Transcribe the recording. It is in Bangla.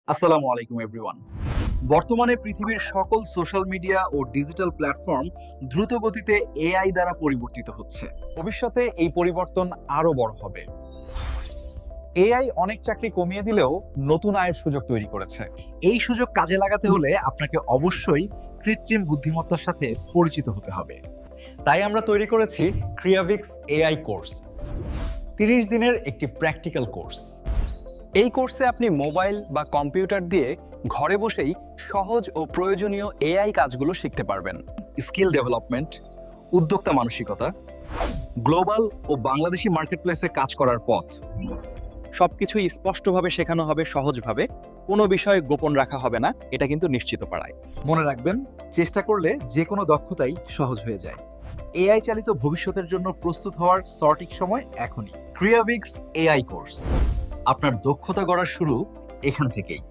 আসসালামু আলাইকুম এভরিওয়ান। বর্তমানে পৃথিবীর সকল সোশ্যাল মিডিয়া ও ডিজিটাল প্ল্যাটফর্ম দ্রুত গতিতে এআই দ্বারা পরিবর্তিত হচ্ছে। ভবিষ্যতে এই পরিবর্তন আরো বড় হবে। এআই অনেক চাকরি কমিয়ে দিলেও নতুন আয়ের সুযোগ তৈরি করেছে। এই সুযোগ কাজে লাগাতে হলে আপনাকে অবশ্যই কৃত্রিম বুদ্ধিমত্তার সাথে পরিচিত হতে হবে। তাই আমরা তৈরি করেছি ক্রিয়াভিক্স এআই কোর্স, 30 দিনের একটি প্র্যাকটিক্যাল কোর্স। এই কোর্সে আপনি মোবাইল বা কম্পিউটার দিয়ে ঘরে বসেই সহজ ও প্রয়োজনীয় এআই কাজগুলো শিখতে পারবেন। স্কিল ডেভেলপমেন্ট, উদ্যোক্তা মানসিকতা, গ্লোবাল ও বাংলাদেশি মার্কেটপ্লেসে কাজ করার পথ, সবকিছুই স্পষ্টভাবে শেখানো হবে, সহজভাবে। কোনো বিষয় গোপন রাখা হবে না, এটা কিন্তু নিশ্চিত পাড়ায়। মনে রাখবেন, চেষ্টা করলে যে কোনো দক্ষতাই সহজ হয়ে যায়। এআই চালিত ভবিষ্যতের জন্য প্রস্তুত হওয়ার সঠিক সময় এখনই। ক্রিয়াভিক্স এআই কোর্স, আপনার দক্ষতা গড়ার শুরু এখান থেকেই।